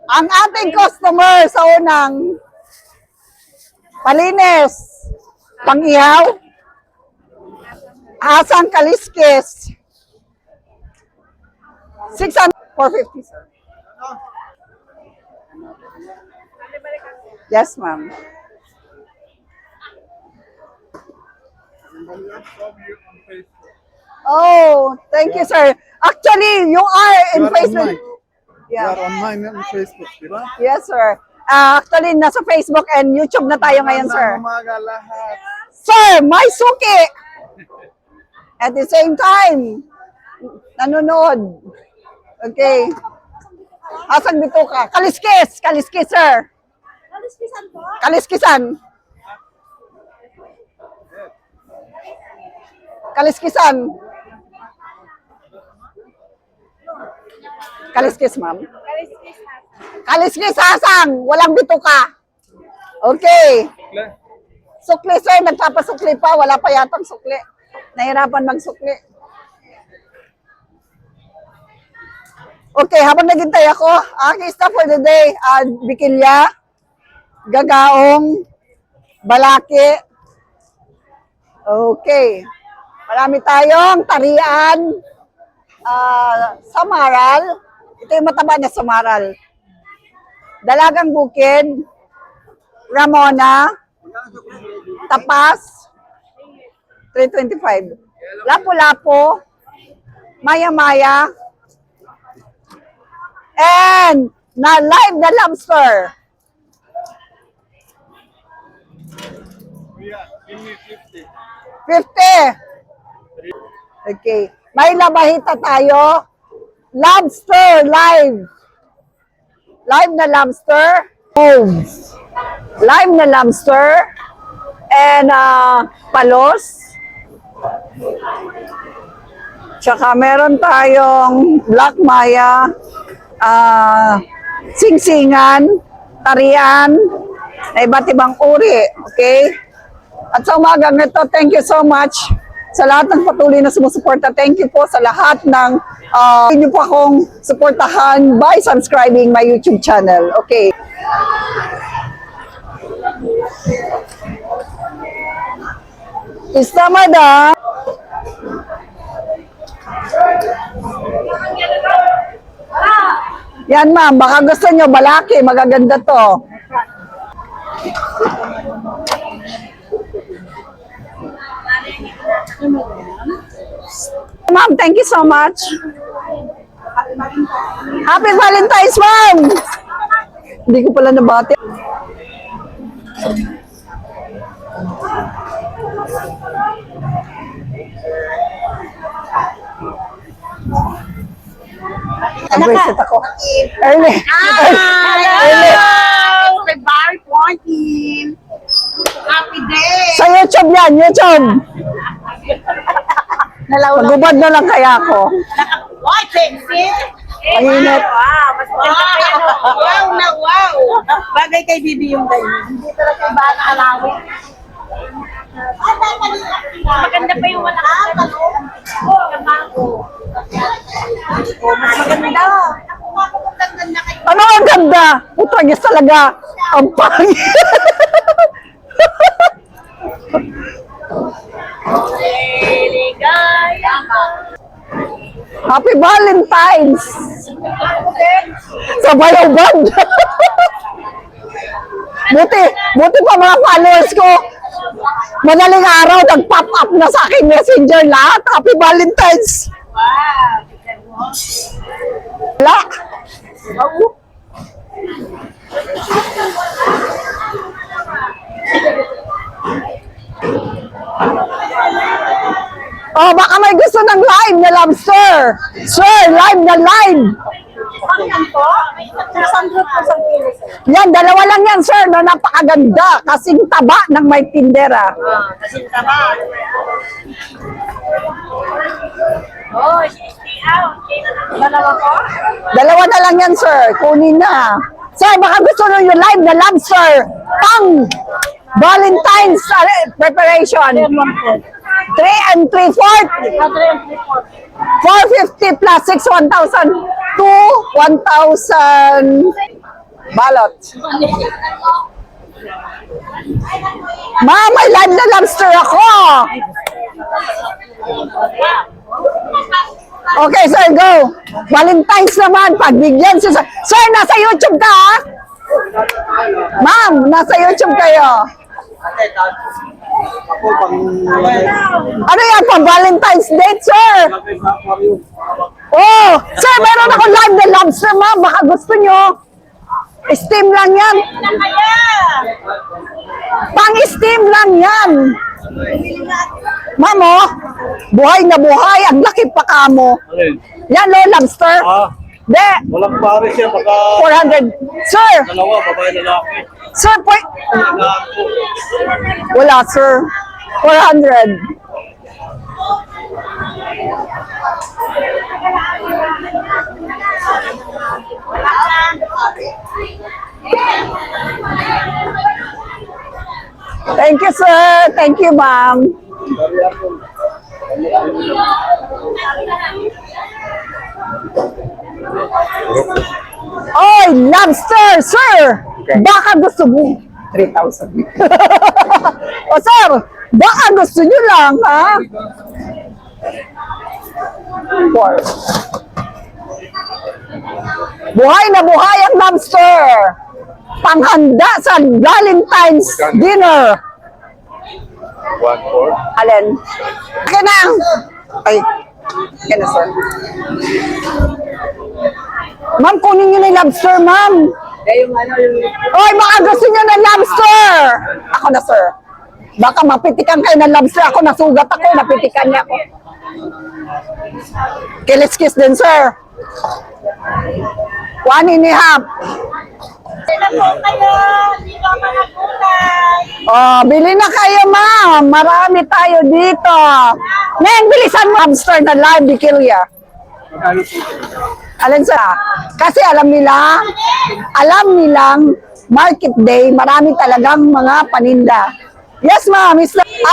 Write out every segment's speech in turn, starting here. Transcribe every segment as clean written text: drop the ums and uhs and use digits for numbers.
Ang ating customer sa unang palinis, pang-ihaw, asang kaliskis, 600, 450, sir. Yes, ma'am. Oh, thank you, sir. Actually, you are in Facebook. Yeah. You are online on Facebook, di ba? Yes, sir. Actually, nasa Facebook and YouTube na tayo ngayon, sir. Umaga lahat. Sir, may suki! At the same time, nanonood. Okay. Asan dito ka? Kaliskis! Kaliskis, sir. Kaliskisan po? Kaliskisan. Kaliskisan. Kaliskis, ma'am. Kaliskis, hasang. Walang bituka. Okay. Sukli, sir. Nagpapasukli pa. Wala pa yatang sukli. Nahirapan magsukli. Okay, habang naghintay ako, aking stop for the day, bikilya, gagaong, balaki. Okay. Marami tayong tarian, samaral. Ito yung mataba na samaral. Dalagang bukid, Ramona, tapas, 325. Lapu-lapu, maya-maya, and na live na lobster. Yeah, give me 50. 50. Okay. May labahita tayo. Lobster live. Live na lobster. Live na lobster. And palos. Tsaka meron tayong black maya. Singsingan. Tarian. Na iba't ibang uri. Okay? At sa umagang ito, thank you so much sa lahat ng patuloy na sumusuporta. Thank you po sa lahat ng inyo po akong suportahan by subscribing my YouTube channel. Okay. Istamada. Yan ma'am, baka gusto nyo balaki, magaganda to. Ma'am, thank you so much. Happy Valentine's, ma'am! Hindi ko pala nabati. Nag-visit ako. Early. Hello! February 14. Happy day! Sa YouTube yan, YouTube. Magubad na lang kaya ako. Wow, sexy! Mainit. Wow, mas maganda kayo. Wow na wow! Bagay kay Bibi yung ganyan. Hindi talaga iba na alawin. Maganda pa yung wala ka. Mas maganda. Ano ang ganda? Putragis talaga. Ang pangit. Happy Valentine's! Sa Bayawban! buti pa mga followers ko. Madaling araw, nag-pop up na sa akin messenger lahat. Happy Valentine's! Wala. Oh, baka may gusto ng live na lobster. Sir, live na live. Yan, dalawa lang yan, sir, na napakaganda. Kasing taba ng may tindera. Kasing taba. Oh, stay out. Dalawa ko? Dalawa na lang yan, sir. Kunin na. Sir, baka gusto nyo yung live na lobster. Pang Valentine's preparation. 3 and 3/4. 450 plus 6, 1,000. to 1,000 balot. Ma'am, may live na lobster ako. Okay, sir, go. Valentine's naman, pagbigyan siya. Sir, nasa YouTube ka, ha? Ma'am, nasa YouTube kayo. Ako, pang... Ano yan, pa Valentine's date, sir? Oh, sir, meron ako live na lobster, ma'am. Baka gusto nyo. Steam lang yan. Pang-steam lang yan. Ma'am, oh, buhay na buhay. Ang laki pa kamo. Yan, lo, lobster. De, Walang pare siya, baka 400. Sir, dalawa, babae lalaki. sir, wala, sir. 400. Thank you, sir. Thank you, ma'am. Oy, lobster, sir! Baka gusto mo. 3,000. O, sir, baka gusto nyo lang, ha? 4. Buhay na buhay ang lobster. Panghanda sa Valentine's dinner. 1-4. Alin? Akin na. Ay, akin na, sir. Ma'am, kunin nyo na yung lobster, ma'am. Oy, baka gusto nyo ng lobster. Ako na, sir. Baka mapitikan kayo ng lobster. Ako nasugat ako, napitikan niya ako. Okay, let's kiss din, sir. 1.5. Sila po kayo. Dito ang mga gulay. Oh, bili na kayo, ma'am. Marami tayo dito. Neng, bilisan mo lobster na live, Bikilya. Alin sa? Kasi alam nilang market day, marami talagang mga paninda. Yes, ma'am.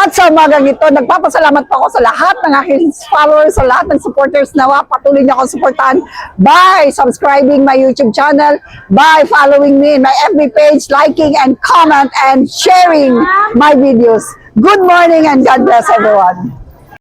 At sa umagang ito, nagpapasalamat po ako sa lahat ng aking followers, sa lahat ng supporters na patuloy niyo akong supportahan by subscribing my YouTube channel, by following me in my FB page, liking and comment and sharing my videos. Good morning and God bless everyone.